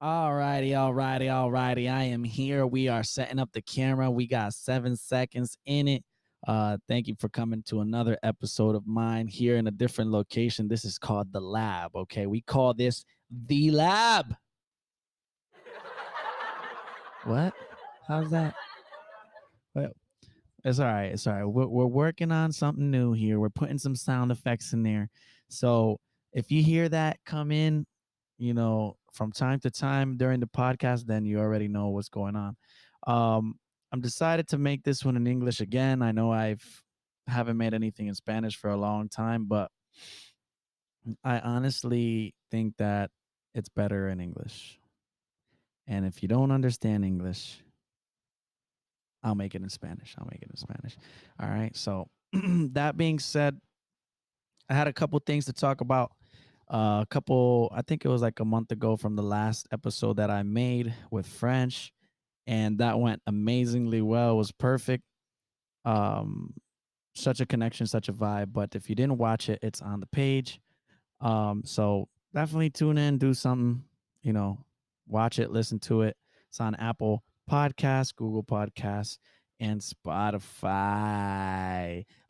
Alrighty. I am here. We are setting up the camera. We got 7 seconds in it. Thank you for coming to another episode of mine here in a different location. This is called the lab. Okay, we call this the lab. What? How's that? Well, it's all right. It's all right. We're working on something new here. We're putting some sound effects in there. So if you hear that come in, from time to time during the podcast, then you already know what's going on. I'm decided to make this one in English again. I know I've haven't made anything in Spanish for a long time, but I honestly think that it's better in English. And if you don't understand English, I'll make it in Spanish. All right. So that being said, I had a couple things to talk about. I think it was like a month ago from the last episode that I made with French, and that went amazingly well. It was perfect. Um, Such a connection, such a vibe. But if you didn't watch it, it's on the page. So definitely tune in, do something, you know, watch it, listen to it. It's on Apple Podcasts, Google Podcasts, and Spotify.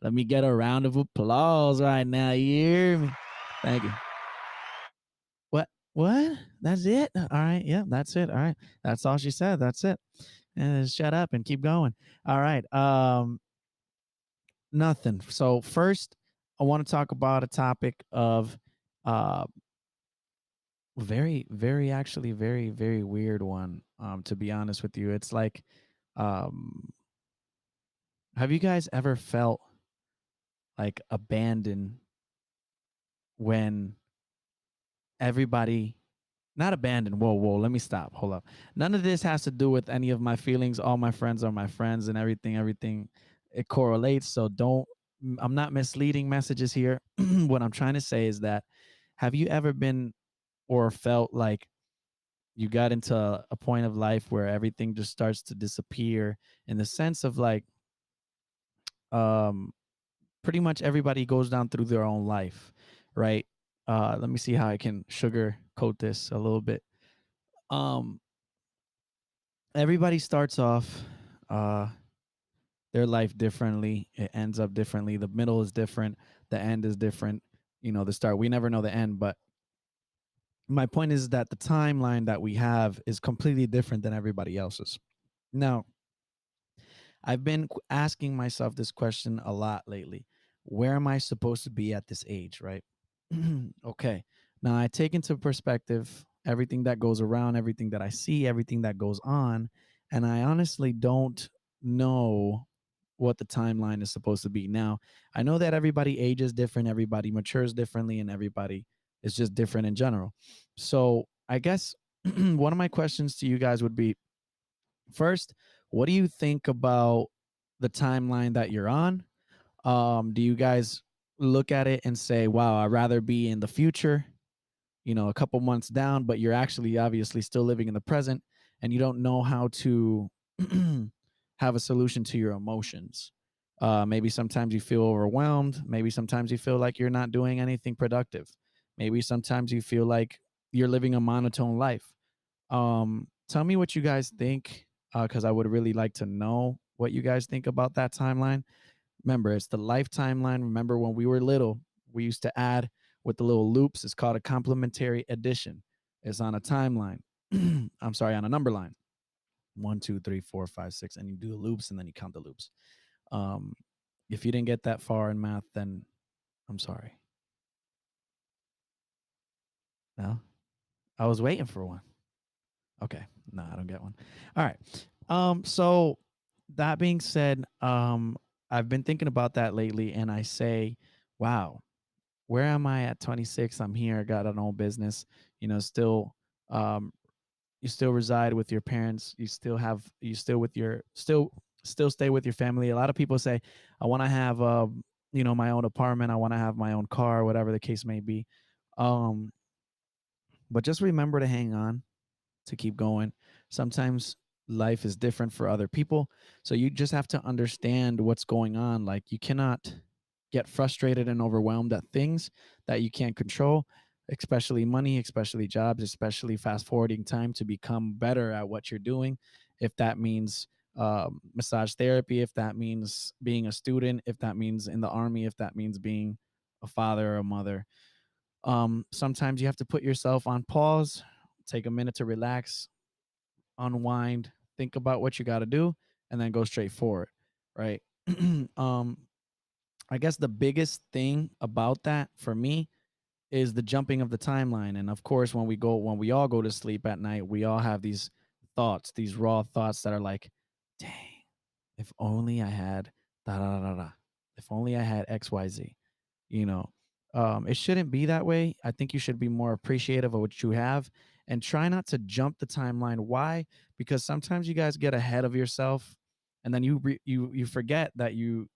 Let me get a round of applause right now. You hear me? Thank you. What? That's it? All right. Yeah, that's it. All right. That's all she said. That's it. And shut up and keep going. All right. Nothing. So first, I want to talk about a topic of uh very weird one. To be honest with you. It's like um have you guys ever felt like abandoned when everybody not abandoned. Whoa, let me stop. Hold up. None of this has to do with any of my feelings. All my friends are my friends and everything it correlates. So don't I'm not misleading messages here. What I'm trying to say is that have you ever been or felt like you got into a point of life where everything just starts to disappear in the sense of like um pretty much everybody goes down through their own life, right? Let me see how I can sugarcoat this a little bit. Um, Everybody starts off uh, their life differently. It ends up differently. The middle is different. The end is different. The start. We never know the end, but my point is that the timeline that we have is completely different than everybody else's. Now, I've been asking myself this question a lot lately. Where am I supposed to be at this age, right? Okay. Now I take into perspective everything that goes around, everything that I see, everything that goes on, and I honestly don't know what the timeline is supposed to be. Now, I know that everybody ages different, everybody matures differently, and everybody is just different in general. So, I guess one of my questions to you guys would be first, what do you think about the timeline that you're on? Do you guys look at it and say, wow, I'd rather be in the future, a couple months down, but you're actually obviously still living in the present and you don't know how to have a solution to your emotions? Maybe sometimes you feel overwhelmed. Maybe sometimes you feel like you're not doing anything productive. Maybe sometimes you feel like you're living a monotone life. Tell me what you guys think, because I would really like to know what you guys think about that timeline. Remember, it's the life timeline. Remember when we were little, we used to add with the little loops. It's called a complementary addition. It's on a timeline. I'm sorry, on a number line. 1, 2, 3, 4, 5, 6, and you do the loops and then you count the loops. Um, if you didn't get that far in math, then I'm sorry. No, I was waiting for one. Okay, no, I don't get one. All right. So that being said, I've been thinking about that lately, and I say, wow, where am I at 26? I'm here, got an own business, still um you still reside with your parents, you still with your still stay with your family. A lot of people say, I want to have my own apartment, I want to have my own car, whatever the case may be. Um but just remember to hang on, to keep going. Sometimes life is different for other people. So you just have to understand what's going on. Like you cannot get frustrated and overwhelmed at things that you can't control. especially money, especially jobs, especially fast forwarding time to become better at what you're doing. If that means massage therapy, if that means being a student, if that means in the army, if that means being a father or a mother. Sometimes you have to put yourself on pause, take a minute to relax, unwind, think about what you got to do, and then go straight forward, right? um, I guess the biggest thing about that for me is the jumping of the timeline. And of course, when we all go to sleep at night, we all have these thoughts, these raw thoughts that are like, dang, if only I had da da da da. If only I had XYZ, you know. It shouldn't be that way. I think you should be more appreciative of what you have and try not to jump the timeline. Why? Because sometimes you guys get ahead of yourself and then you forget that you're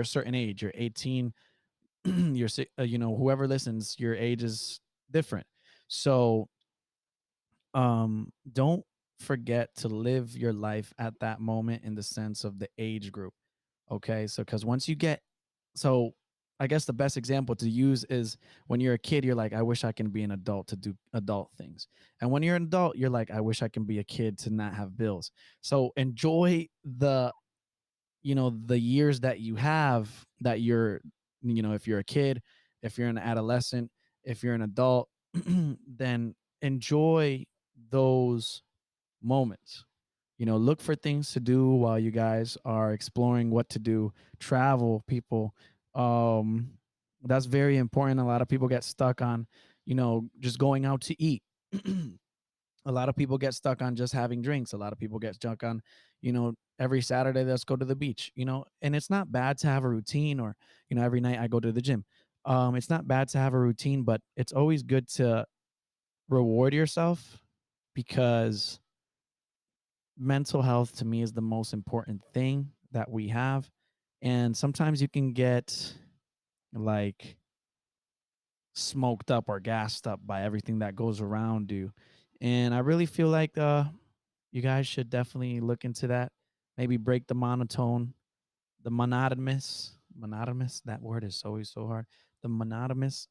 a certain age, you're 18, whoever listens, your age is different. So don't forget to live your life at that moment in the sense of the age group. Okay, so because once you get so I guess the best example to use is when you're a kid, you're like, I wish I can be an adult to do adult things. And when you're an adult, you're like, I wish I can be a kid to not have bills. So enjoy the years that you have, that if you're a kid, if you're an adolescent, if you're an adult, then enjoy those moments. Look for things to do while you guys are exploring what to do. Travel, people. um that's very important. A lot of people get stuck on just going out to eat. A lot of people get stuck on just having drinks. A lot of people get stuck on, every Saturday, let's go to the beach, and it's not bad to have a routine, or, every night I go to the gym. It's not bad to have a routine, but it's always good to reward yourself, because mental health to me is the most important thing that we have. And sometimes you can get like smoked up or gassed up by everything that goes around you. And I really feel like you guys should definitely look into that. Maybe break the monotone, the monotonous. That word is always so hard. The monotonous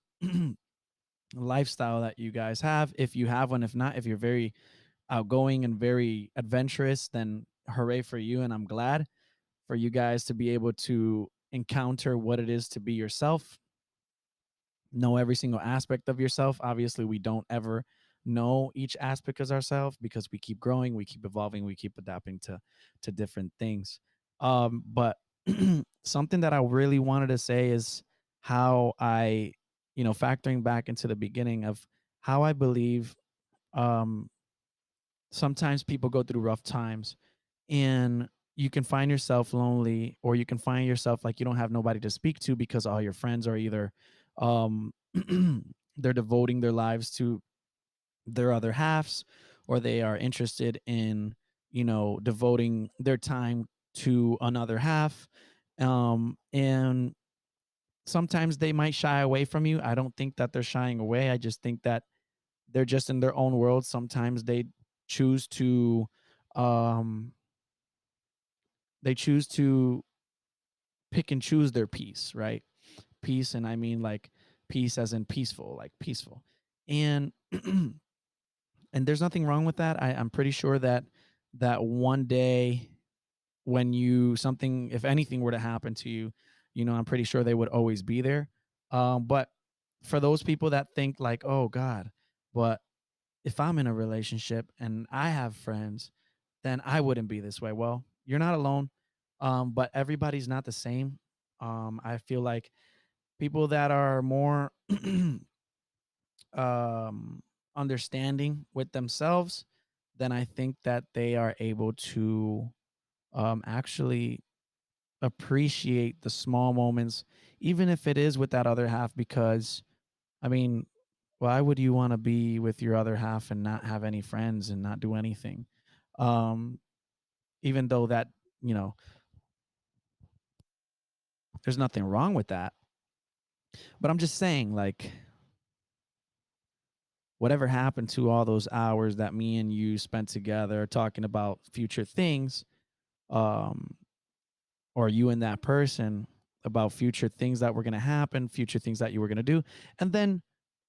lifestyle that you guys have, if you have one. If not, if you're very outgoing and very adventurous, then hooray for you. And I'm glad for you guys to be able to encounter what it is to be yourself, know every single aspect of yourself. Obviously, we don't ever know each aspect of ourselves, because we keep growing, we keep evolving, we keep adapting to different things. But something that I really wanted to say is how I, factoring back into the beginning of how I believe um, sometimes people go through rough times, and you can find yourself lonely, or you can find yourself like you don't have nobody to speak to, because all your friends are either um they're devoting their lives to their other halves, or they are interested in devoting their time to another half. And sometimes they might shy away from you. I don't think that they're shying away. I just think that they're just in their own world. Sometimes choose to um they choose to pick and choose their peace, right? Peace, and I mean like peace as in peaceful, like peaceful. And and there's nothing wrong with that. I'm pretty sure that one day, when something, if anything were to happen to you, I'm pretty sure they would always be there. But for those people that think like, oh God, but if I'm in a relationship and I have friends, then I wouldn't be this way. Well, you're not alone. But everybody's not the same. I feel like people that are more um, understanding with themselves, then I think that they are able to actually appreciate the small moments, even if it is with that other half. Because, I mean, why would you want to be with your other half and not have any friends and not do anything? Um, Even though that, you know, there's nothing wrong with that. But I'm just saying, like, whatever happened to all those hours that me and you spent together talking about future things, um, or you and that person about future things that were going to happen, future things that you were going to do. And then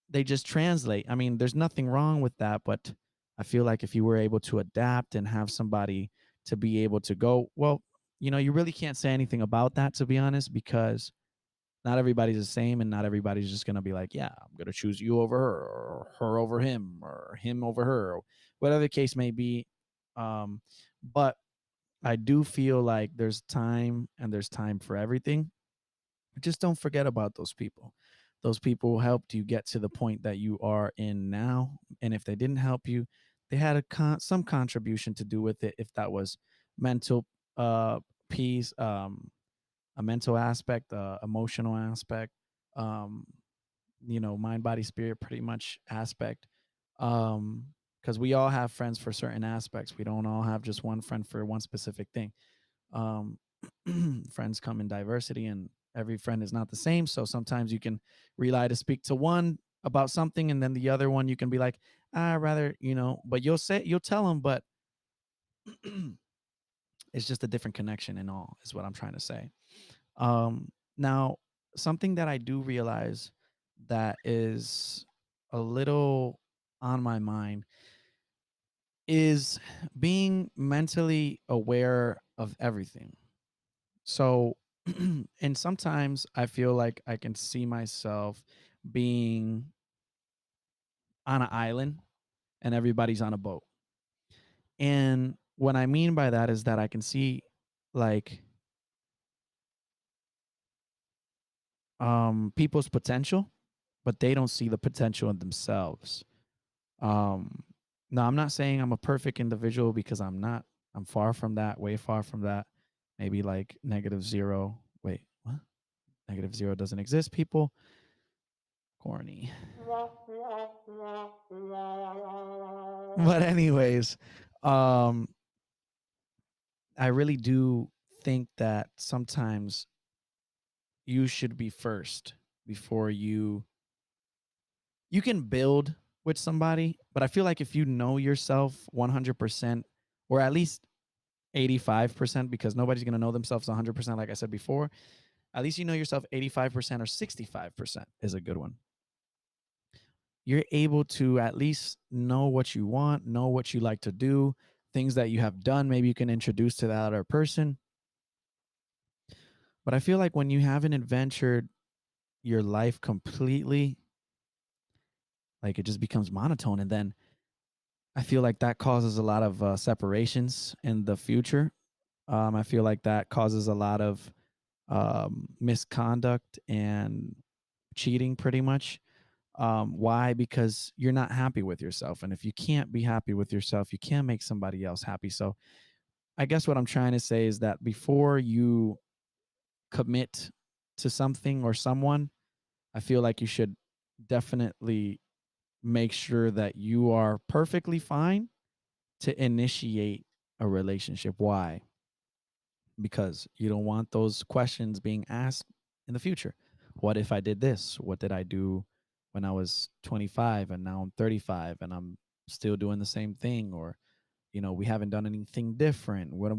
they just translate. I mean, there's nothing wrong with that, but I feel like if you were able to adapt and have somebody to be able to go, well, you really can't say anything about that, to be honest, because not everybody's the same and not everybody's just going to be like, yeah, I'm going to choose you over her or her over him or him over her or whatever the case may be. But I do feel like there's time and there's time for everything. Just don't forget about those people. Those people helped you get to the point that you are in now. And if they didn't help you, they had some contribution to do with it. If that was mental peace, a mental aspect, emotional aspect, um, mind, body, spirit, pretty much aspect. Because we all have friends for certain aspects. We don't all have just one friend for one specific thing. um, Friends come in diversity and every friend is not the same. So sometimes you can rely to speak to one about something and then the other one you can be like, I rather, but you'll tell them, but it's just a different connection and all is what I'm trying to say. Now, something that I do realize that is a little on my mind is being mentally aware of everything. So, and sometimes I feel like I can see myself being on an island and everybody's on a boat. And what I mean by that is that I can see like people's potential, but they don't see the potential in themselves. Um now I'm not saying I'm a perfect individual because I'm not. I'm far from that, way far from that. Maybe like negative zero. Wait, what? Negative zero doesn't exist, people. Corny. But anyways, um I really do think that sometimes you should be first before you can build with somebody, but I feel like if you know yourself 100% or at least 85%, because nobody's going to know themselves 100%, like I said before, at least you know yourself 85% or 65% is a good one. You're able to at least know what you want, know what you like to do, things that you have done, maybe you can introduce to that other person. But I feel like when you haven't adventured your life completely, like it just becomes monotone. And then I feel like that causes a lot of separations in the future. I feel like that causes a lot of misconduct and cheating pretty much. Why? Because you're not happy with yourself. And if you can't be happy with yourself, you can't make somebody else happy. So I guess what I'm trying to say is that before you commit to something or someone, I feel like you should definitely make sure that you are perfectly fine to initiate a relationship. Why? Because you don't want those questions being asked in the future. What if I did this? What did I do when I was 25 and now I'm 35 and I'm still doing the same thing? Or, we haven't done anything different. What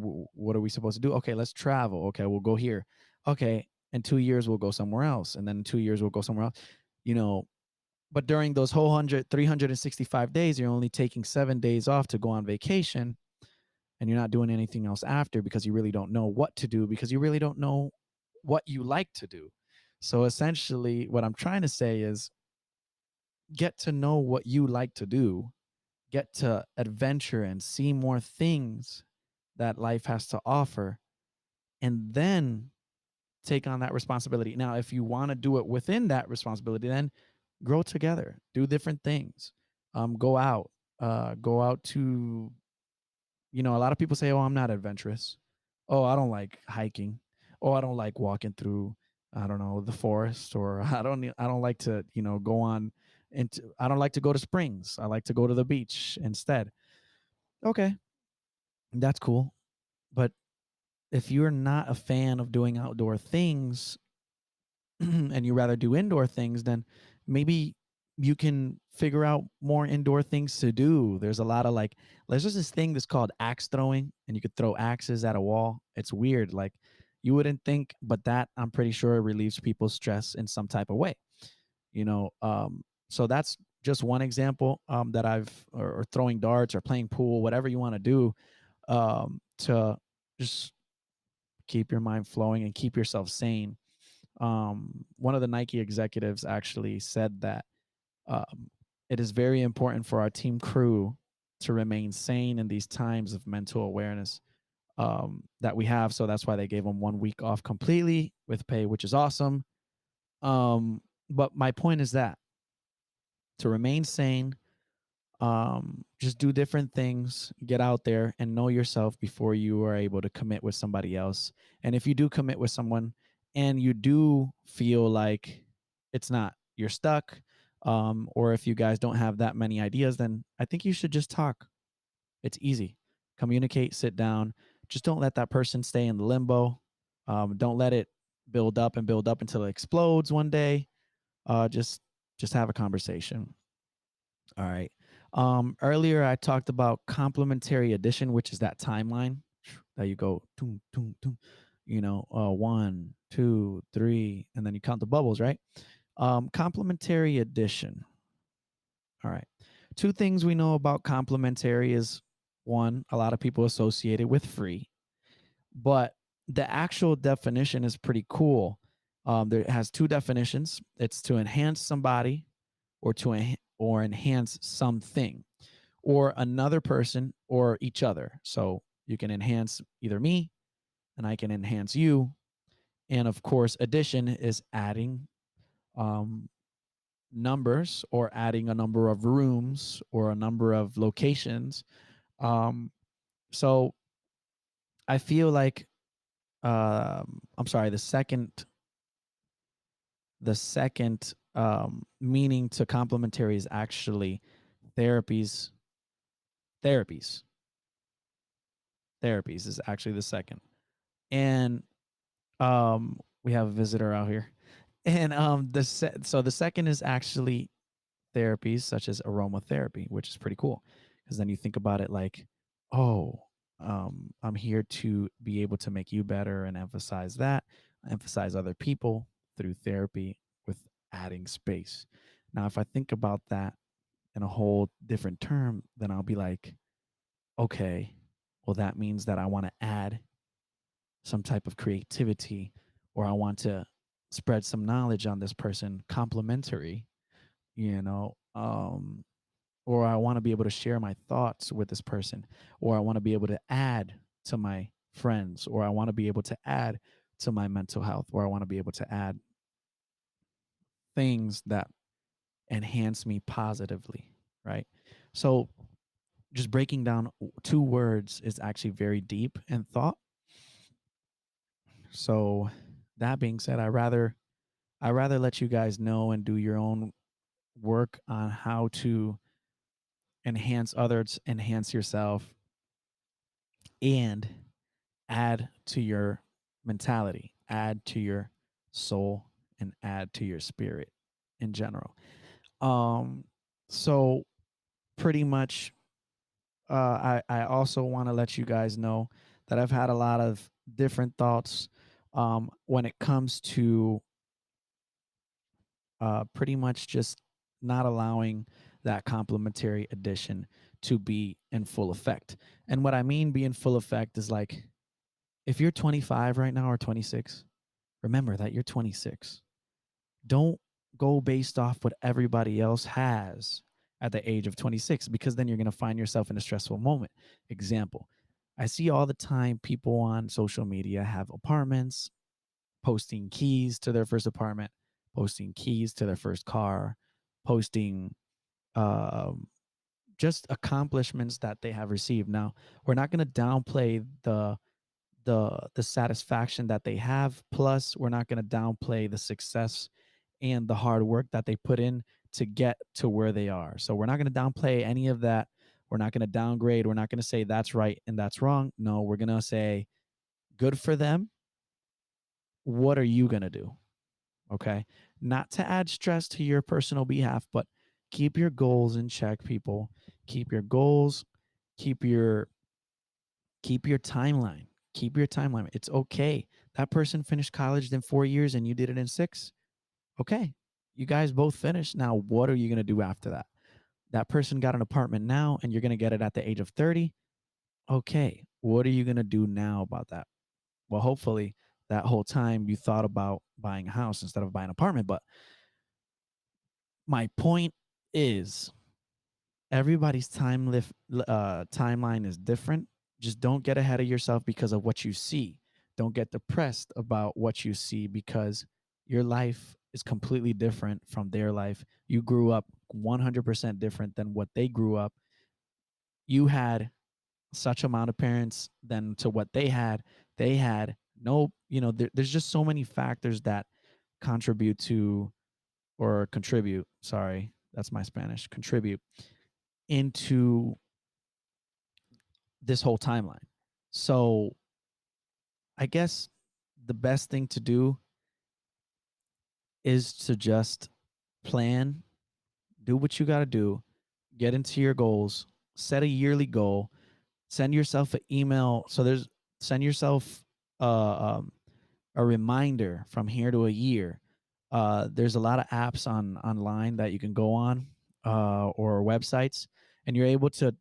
are we supposed to do? Okay, let's travel. Okay, we'll go here. Okay, in 2 years, we'll go somewhere else. And then in 2 years, we'll go somewhere else. You know, but during those whole 365 days, you're only taking 7 days off to go on vacation and you're not doing anything else after because you really don't know what to do because you really don't know what you like to do. So essentially, what I'm trying to say is get to know what you like to do, get to adventure and see more things that life has to offer, and then take on that responsibility. Now, if you want to do it within that responsibility, then grow together, do different things, go out to, a lot of people say, oh, I'm not adventurous. Oh, I don't like hiking. Oh, I don't like walking through, I don't know, the forest, or I don't like to, go on into, I don't like to go to springs. I like to go to the beach instead. Okay, that's cool. But if you're not a fan of doing outdoor things, and you rather do indoor things, then maybe you can figure out more indoor things to do. There's a lot of like, there's just this thing that's called axe throwing, and you could throw axes at a wall. It's weird. Like you wouldn't think, but that I'm pretty sure relieves people's stress in some type of way. You know, So that's just one example that or throwing darts or playing pool, whatever you want to do, to just keep your mind flowing and keep yourself sane. One of the Nike executives actually said that um, it is very important for our team crew to remain sane in these times of mental awareness that we have. So that's why they gave them 1 week off completely with pay, which is awesome. But my point is that to remain sane, just do different things, get out there and know yourself before you are able to commit with somebody else. And if you do commit with someone and you do feel like it's not, you're stuck, or if you guys don't have that many ideas, then I think you should just talk. It's easy. Communicate, sit down. Just don't let that person stay in the limbo. Don't let it build up until it explodes one day. Just have a conversation. All right. Earlier I talked about complementary addition, which is that timeline that you go, toom, toom, toom, 1, 2, 3, and then you count the bubbles, right? Complementary addition. All right. Two things we know about complementary is one, a lot of people associate it with free, but the actual definition is pretty cool. There it has two definitions. It's to enhance somebody or or enhance something or another person or each other. So you can enhance either me and I can enhance you. And of course, addition is adding um, numbers or adding a number of rooms or a number of locations. Um, so I feel like I'm sorry, the second meaning to complementary is actually therapies. Therapies. Therapies is actually the second. And we have a visitor out here. And so the second is actually therapies such as aromatherapy, which is pretty cool because then you think about it like, oh, I'm here to be able to make you better and emphasize that, emphasize other people through therapy with adding space. Now, if I think about that in a whole different term, then I'll be like, okay, well, that means that I want to add some type of creativity or I want to spread some knowledge on this person, complimentary, you know, or I want to be able to share my thoughts with this person, or I want to be able to add to my friends, or I want to be able to add to my mental health, or I want to be able to add things that enhance me positively, right? So just breaking down two words is actually very deep in thought. So that being said, I rather let you guys know and do your own work on how to enhance others, enhance yourself, and add to your mentality, add to your soul, and add to your spirit in general. Um, so pretty much, I also want to let you guys know that I've had a lot of different thoughts when it comes to pretty much just not allowing that complementary addition to be in full effect. And what I mean be in full effect is like if you're 25 right now or 26, remember that you're 26. Don't go based off what everybody else has at the age of 26 because then you're going to find yourself in a stressful moment. Example, I see all the time people on social media have apartments, posting keys to their first apartment, posting keys to their first car, posting um, just accomplishments that they have received. Now, we're not going to downplay the satisfaction that they have. Plus, we're not going to downplay the success and the hard work that they put in to get to where they are. So we're not going to downplay any of that. We're not going to downgrade. We're not going to say that's right and that's wrong. No, we're going to say good for them. What are you going to do? Okay. Not to add stress to your personal behalf, but keep your goals in check, people. Keep your goals, keep your keep your timeline. Keep your timeline. It's okay. That person finished college in 4 years and you did it in 6. Okay. you guys both finished. Now, what are you going to do after that? That person got an apartment now and you're going to get it at the age of 30. Okay, what are you going to do now about that? Well, hopefully that whole time you thought about buying a house instead of buying an apartment. But my point is everybody's timeline is different. Just don't get ahead of yourself because of what you see. Don't get depressed about what you see because your life is completely different from their life. You grew up 100% different than what they grew up. You had such amount of parents than to what they had. They had no, there's just so many factors that contribute to or contribute. Sorry, that's my Spanish. Contribute into this whole timeline. So I guess the best thing to do is to just plan, do what you got to do, get into your goals, set a yearly goal, send yourself an email. Send yourself a reminder from here to a year. There's a lot of apps online that you can go on or websites, and you're able to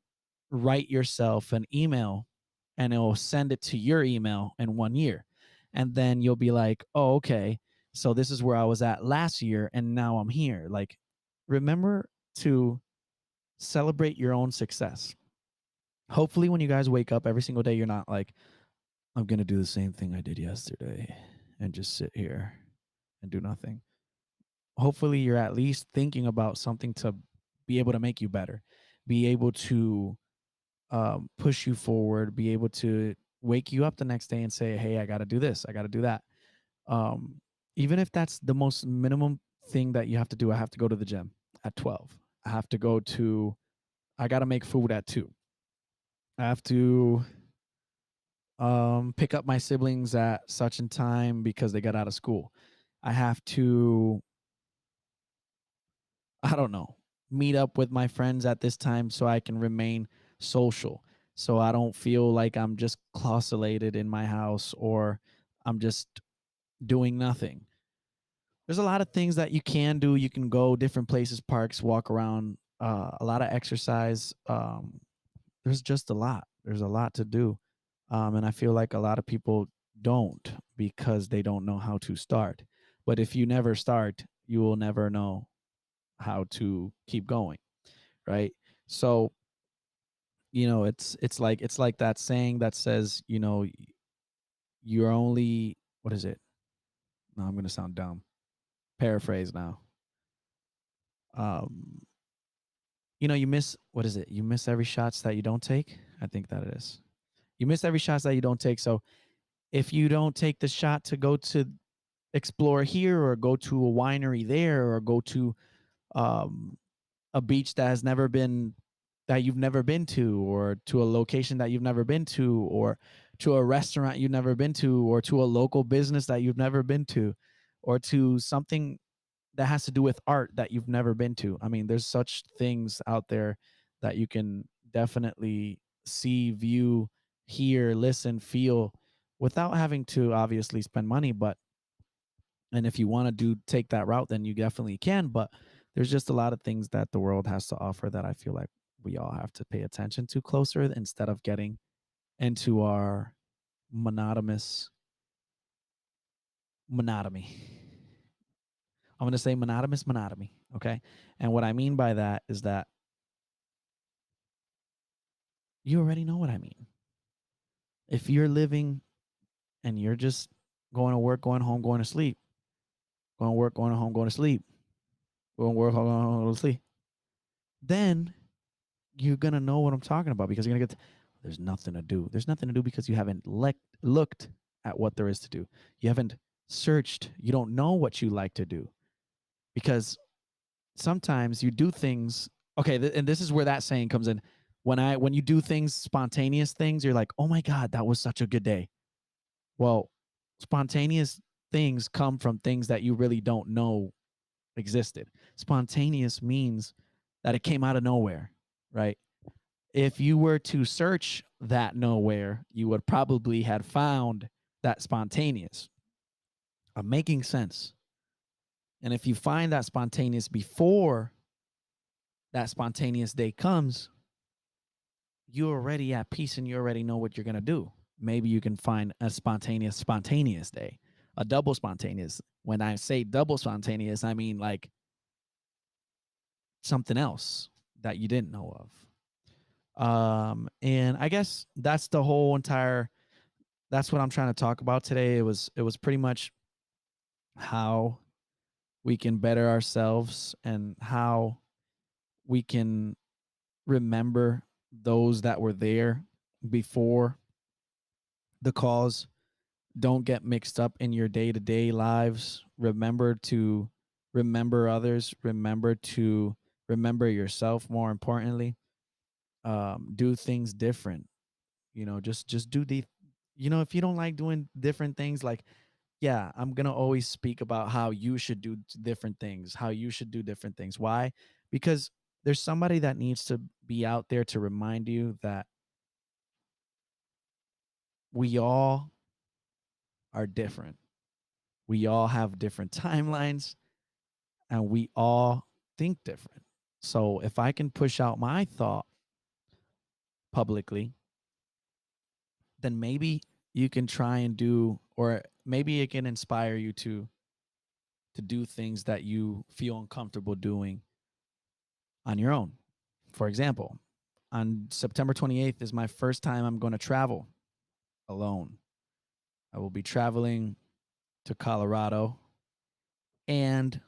write yourself an email and it will send it to your email in 1 year. And then you'll be like, oh, okay. So this is where I was at last year and now I'm here. Like, remember to celebrate your own success. Hopefully, when you guys wake up every single day, you're not like, I'm going to do the same thing I did yesterday and just sit here and do nothing. Hopefully, you're at least thinking about something to be able to make you better, be able to push you forward, be able to wake you up the next day and say, hey, I got to do this, I got to do that. Um, Even if that's the most minimum thing that you have to do, I have to go to the gym at 12. I have to I got to make food at 2. I have to pick up my siblings at such and time because they got out of school. I have to, I don't know, meet up with my friends at this time so I can remain social. So I don't feel like I'm just clausulated in my house or I'm just doing nothing. There's a lot of things that you can do. You can go different places, parks, walk around, a lot of exercise. There's just a lot. There's a lot to do. And I feel like a lot of people don't because they don't know how to start. But if you never start, you will never know how to keep going, right? So, it's like that saying that says, you're only, what is it? No, I'm going to sound dumb. Paraphrase now. Um you miss, what is it? You miss every shots that you don't take. I think that it is. You miss every shots that you don't take. So if you don't take the shot to go to explore here or go to a winery there or go to um, a beach that you've never been to, or to a location that you've never been to, or to a restaurant you've never been to, or to a local business that you've never been to, or to something that has to do with art that you've never been to. I mean, there's such things out there that you can definitely see, view, hear, listen, feel without having to obviously spend money. But, and if you want to take that route, then you definitely can. But there's just a lot of things that the world has to offer that I feel like we all have to pay attention to closer instead of getting into our monotonous monotony. I'm going to say monotonous monotony. Okay. And what I mean by that is that you already know what I mean. If you're living and you're just going to work, going home, going to sleep, going to work, going home, going to sleep, going to work, going home, going to sleep, then you're going to know what I'm talking about because you're going to there's nothing to do. There's nothing to do because you haven't looked at what there is to do. You haven't searched. You don't know what you like to do because sometimes you do things. Okay. And this is where that saying comes in. When you do things, spontaneous things, you're like, oh my God, that was such a good day. Well, spontaneous things come from things that you really don't know existed. Spontaneous means that it came out of nowhere, right? If you were to search that nowhere, you would probably have found that spontaneous. I'm making sense. And if you find that spontaneous before that spontaneous day comes, you're already at peace and you already know what you're going to do. Maybe you can find a spontaneous day, a double spontaneous. When I say double spontaneous, I mean like something else that you didn't know of. And I guess that's the whole entire, that's what I'm trying to talk about today. It was pretty much how we can better ourselves and how we can remember those that were there before the cause. Don't get mixed up in your day-to-day lives. Remember to remember others. Remember to remember yourself, more importantly. Do things different. Just do the, if you don't like doing different things, like, yeah, I'm going to always speak about how you should do different things, how you should do different things. Why? Because there's somebody that needs to be out there to remind you that we all are different. We all have different timelines and we all think different. So if I can push out my thought publicly, then maybe you can try and do, or maybe it can inspire you to do things that you feel uncomfortable doing on your own. For example, on September 28th is my first time I'm going to travel alone. I will be traveling to Colorado, and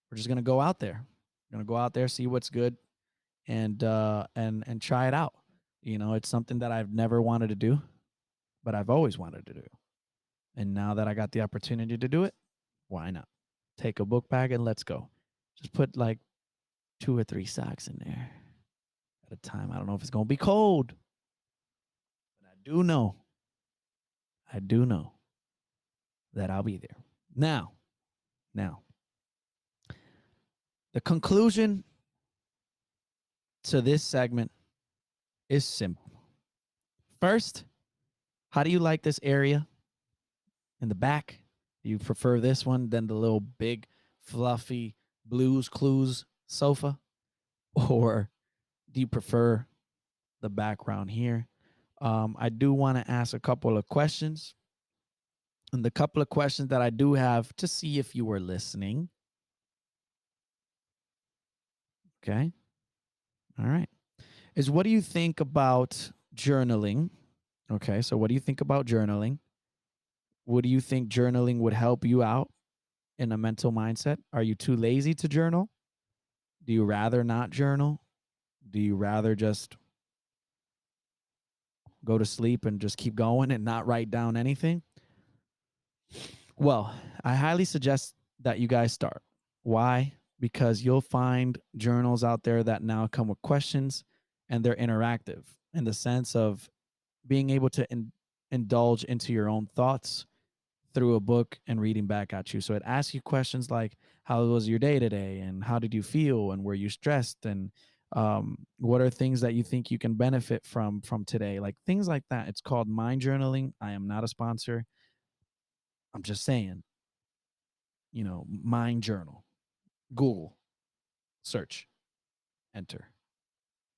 we're just going to go out there. We're going to go out there, see what's good, and try it out. It's something that I've never wanted to do, but I've always wanted to do. And now that I got the opportunity to do it, why not? Take a book bag and let's go. Just put like 2 or 3 socks in there at a time. I don't know if it's going to be cold, but I do know that I'll be there. Now, the conclusion to this segment is simple. First, how do you like this area in the back? Do you prefer this one than the little big, fluffy Blues Clues sofa? Or do you prefer the background here? I do want to ask a couple of questions. And the couple of questions that I do have to see if you were listening. Okay. All right. Is what do you think about journaling? Okay. So what do you think about journaling? What do you think journaling would help you out in a mental mindset? Are you too lazy to journal? Do you rather not journal? Do you rather just go to sleep and just keep going and not write down anything? Well, I highly suggest that you guys start. Why? Because you'll find journals out there that now come with questions and they're interactive in the sense of being able to indulge into your own thoughts through a book and reading back at you. So it asks you questions like, how was your day today? And how did you feel? And were you stressed? And what are things that you think you can benefit from today? Like things like that. It's called mind journaling. I am not a sponsor. I'm just saying, mind journal. Google, search, enter.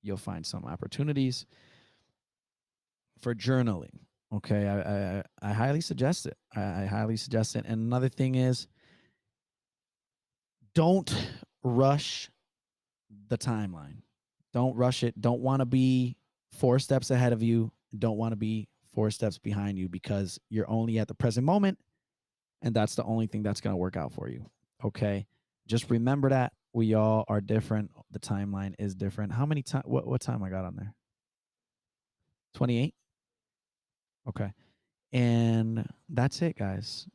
You'll find some opportunities for journaling. Okay, I highly suggest it. I highly suggest it. And another thing is, don't rush the timeline. Don't rush it. Don't want to be 4 steps ahead of you. Don't want to be 4 steps behind you, because you're only at the present moment, and that's the only thing that's going to work out for you. Okay, just remember that we all are different. The timeline is different. How many time? What time I got on there? 28. Okay. And that's it, guys.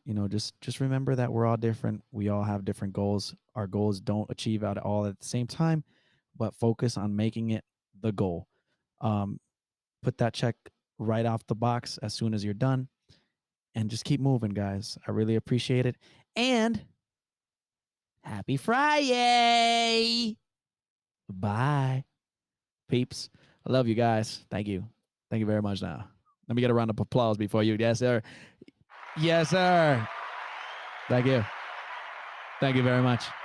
Just remember that we're all different. We all have different goals. Our goals don't achieve at all at the same time, but focus on making it the goal. Put that check right off the box as soon as you're done, and just keep moving, guys. I really appreciate it. And happy Friday. Bye, peeps. I love you guys. Thank you. Thank you very much. Now, let me get a round of applause before you. Yes, sir. Yes, sir. Thank you. Thank you very much.